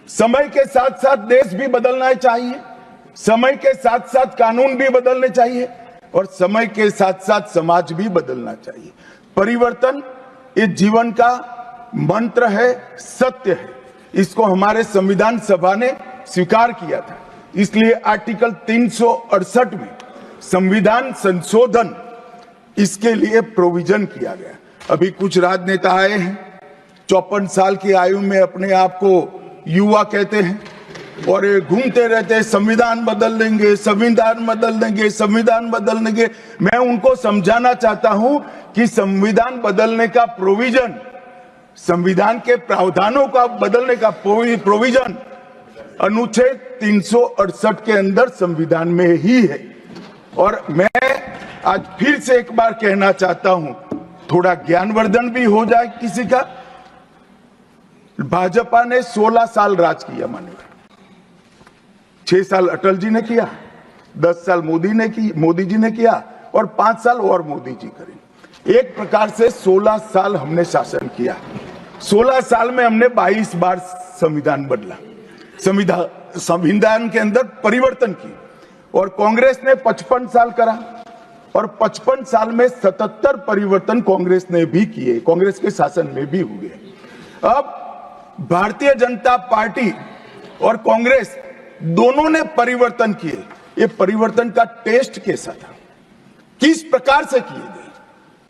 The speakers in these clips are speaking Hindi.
समय के साथ साथ देश भी बदलना चाहिए, समय के साथ साथ कानून भी बदलने चाहिए और समय के साथ साथ समाज भी बदलना चाहिए। परिवर्तन इस जीवन का मंत्र है, सत्य है। इसको हमारे संविधान सभा ने स्वीकार किया था। इसलिए आर्टिकल 368 में संविधान संशोधन इसके लिए प्रोविजन किया गया। अभी कुछ राजनेता आए हैं, 54 साल की आयु में अपने आप को युवा कहते हैं और घूमते रहते हैं, संविधान बदल देंगे, संविधान बदल देंगे, संविधान बदल देंगे। मैं उनको समझाना चाहता हूं कि संविधान बदलने का प्रोविजन, संविधान के प्रावधानों का बदलने का प्रोविजन अनुच्छेद 368 के अंदर संविधान में ही है। और मैं आज फिर से एक बार कहना चाहता हूं, थोड़ा ज्ञानवर्धन भी हो जाए किसी का। भाजपा ने 16 साल राज किया, माननीय 6 साल अटल जी ने किया, 10 साल मोदी जी ने किया और 5 साल और मोदी जी करेंगे। एक प्रकार से 16 साल हमने शासन किया। 16 साल में हमने 22 बार संविधान बदला, संविधान के अंदर परिवर्तन की। और कांग्रेस ने 55 साल करा और 55 साल में 77 परिवर्तन कांग्रेस ने भी किए, कांग्रेस के शासन में भी हुए। अब भारतीय जनता पार्टी और कांग्रेस दोनों ने परिवर्तन किए। ये परिवर्तन का टेस्ट कैसा था, किस प्रकार से किए गए?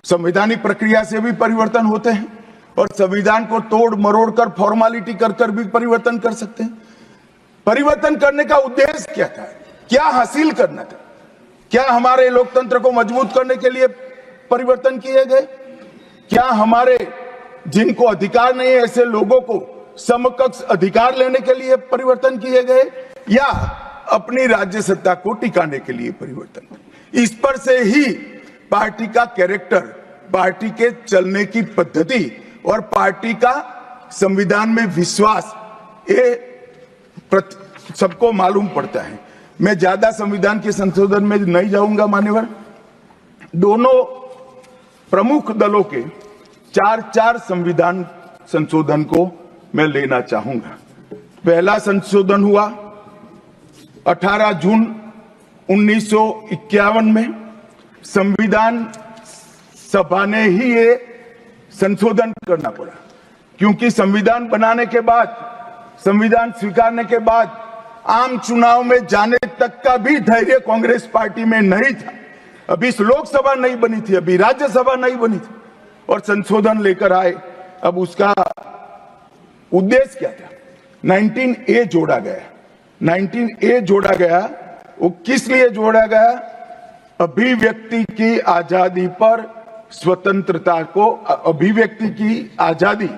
संवैधानिक प्रक्रिया से भी परिवर्तन होते हैं और संविधान को तोड़ मरोड़ कर, फॉर्मेलिटी कर भी परिवर्तन कर सकते हैं। परिवर्तन करने का उद्देश्य क्या था, क्या हासिल करना था? क्या हमारे लोकतंत्र को मजबूत करने के लिए परिवर्तन किए गए? क्या हमारे जिनको अधिकार नहीं है ऐसे लोगों को समकक्ष अधिकार लेने के लिए परिवर्तन किए गए, या अपनी राज्य सत्ता को टिकाने के लिए परिवर्तन? इस पर से ही पार्टी का कैरेक्टर, पार्टी के चलने की पद्धति और पार्टी का संविधान में विश्वास, ये सबको मालूम पड़ता है। मैं ज्यादा संविधान के संशोधन में नहीं जाऊंगा मान्यवर। दोनों प्रमुख दलों के 4 संविधान संशोधन को मैं लेना चाहूंगा। पहला संशोधन हुआ 18 जून 1951 में। संविधान सभा ने ही ये संशोधन करना पड़ा, क्योंकि संविधान बनाने के बाद, संविधान स्वीकारने के बाद आम चुनाव में जाने तक का भी धैर्य कांग्रेस पार्टी में नहीं था। अभी लोकसभा नहीं बनी थी, अभी राज्यसभा नहीं बनी थी और संशोधन लेकर आए। अब उसका उद्देश्य क्या था? 19A जोड़ा गया। 19A जोड़ा गया, वो किस लिए जोड़ा गया? अभिव्यक्ति की आजादी पर स्वतंत्रता को, अभिव्यक्ति की आजादी,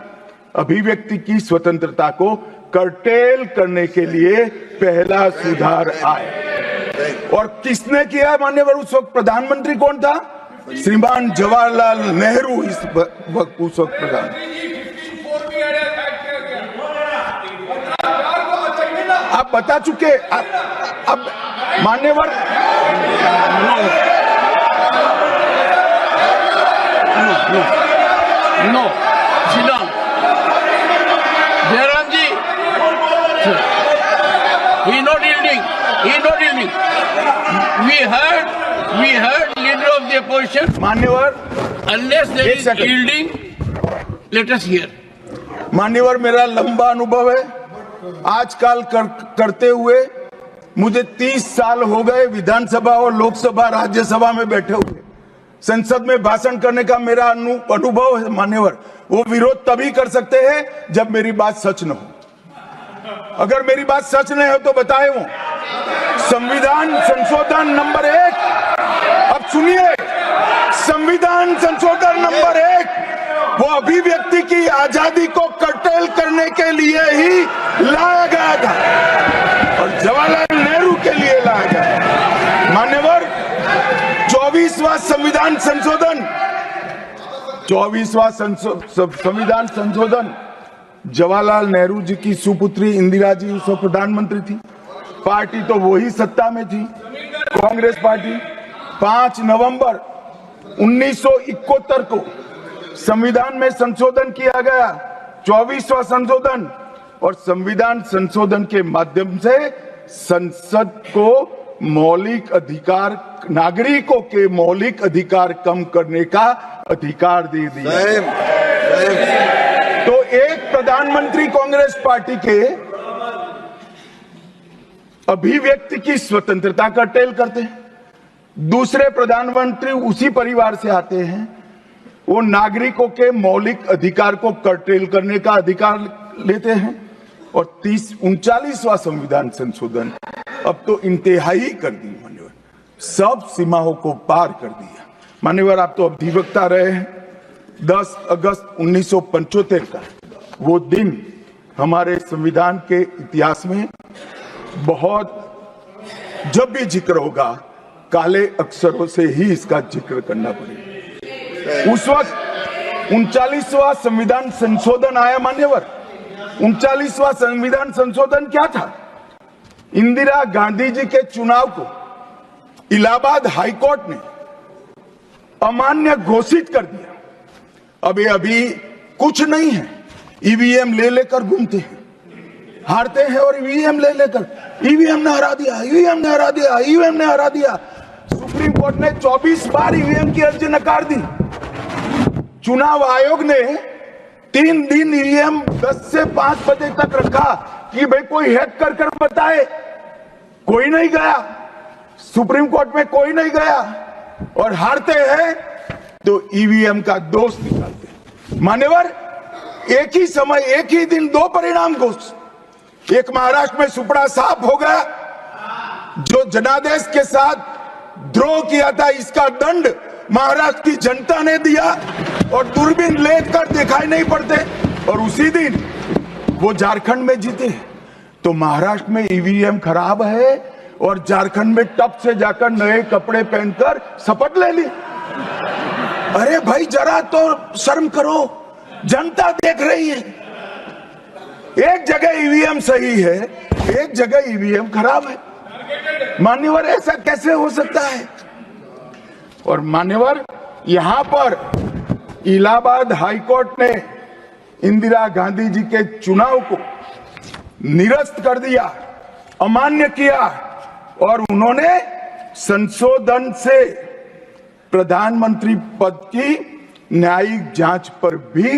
अभिव्यक्ति की स्वतंत्रता को कर्टेल करने के लिए पहला सुधार आया। और किसने किया मान्यवर? उस वक्त प्रधानमंत्री कौन था? श्रीमान जवाहरलाल नेहरू इस वक्त उस वक्त प्रधान। आप बता चुके। अब मान्यवर no Shriram Jairam ji, he not yielding. We heard leader of the opposition. मान्यवर, Unless there is yielding, let us hear. मान्यवर, मेरा लंबा अनुभव है आजकल करते हुए। मुझे 30 साल हो गए विधानसभा और लोकसभा राज्यसभा में बैठे हुए। संसद में भाषण करने का मेरा अनुभव है मान्यवर। वो विरोध तभी कर सकते हैं जब मेरी बात सच न हो। अगर मेरी बात सच नहीं हो तो बताए वो संविधान संशोधन नंबर 1, अब सुनिए, संविधान संशोधन नंबर 1 वो अभिव्यक्ति की आजादी को कर्टेल करने के लिए ही लाया गया था और जवाहरलाल नेहरू के लिए लाया गया। मान्यवर, 24वां संविधान संशोधन, 24वां संविधान संशोधन जवाहरलाल नेहरू जी की सुपुत्री इंदिरा जी उस वक्त प्रधानमंत्री थी। पार्टी तो वही सत्ता में थी, कांग्रेस पार्टी। 5 नवंबर 1971 को संविधान में संशोधन किया गया, 24वां संशोधन, और संविधान संशोधन के माध्यम से संसद को मौलिक अधिकार, नागरिकों के मौलिक अधिकार कम करने का अधिकार दे दिया। तो एक प्रधानमंत्री कांग्रेस पार्टी के अभिव्यक्ति की स्वतंत्रता का टेल करते हैं, दूसरे प्रधानमंत्री उसी परिवार से आते हैं, वो नागरिकों के मौलिक अधिकार को कर्टेल करने का अधिकार लेते हैं। और 39वां संविधान संशोधन अब तो इंतहाई कर दी मान्यवर, सब सीमाओं को पार कर दिया। मान्यवर, आप तो अधिवक्ता रहे हैं। 10 अगस्त 1975 का वो दिन हमारे संविधान के इतिहास में बहुत, जब भी जिक्र होगा काले अक्षरों से ही इसका जिक्र करना पड़ेगा। उस वक्त 39वां संविधान संशोधन आया मान्यवर। 39वां संविधान संशोधन क्या था? इंदिरा गांधी जी के चुनाव को इलाहाबाद हाईकोर्ट ने अमान्य घोषित कर दिया। अब ये अभी कुछ नहीं है, ईवीएम ले लेकर घूमते हैं, हारते हैं और ईवीएम ले लेकर, ईवीएम ने हरा दिया, ईवीएम ने हरा दिया, ईवीएम ने हरा दिया। सुप्रीम कोर्ट ने 24 बार ईवीएम की अर्जी नकार दी। चुनाव आयोग ने 3 दिन ईवीएम 10 से 5 बजे तक रखा कि भाई कोई हैक कर बताए। कोई नहीं गया, सुप्रीम कोर्ट में कोई नहीं गया, और हारते हैं तो ईवीएम का दोष निकालते हैं। मान्यवर, एक ही समय, एक ही दिन 2 परिणाम घोषित। एक महाराष्ट्र में सुपड़ा साफ हो गया, जो जनादेश के साथ द्रोह किया था, इसका दंड महाराष्ट्र की जनता ने दिया और दूरबीन लेकर दिखाई नहीं पड़ते, और उसी दिन वो झारखंड में जीते। तो महाराष्ट्र में ईवीएम खराब है और झारखंड में टप से जाकर नए कपड़े पहनकर शपथ ले ली। अरे भाई, जरा तो शर्म करो, जनता देख रही है। एक जगह ईवीएम सही है, एक जगह ईवीएम खराब है। मान्यवर, ऐसा कैसे हो सकता है? और मान्यवर, यहां पर इलाहाबाद हाईकोर्ट ने इंदिरा गांधी जी के चुनाव को निरस्त कर दिया, अमान्य किया, और उन्होंने संशोधन से प्रधानमंत्री पद की न्यायिक जांच पर भी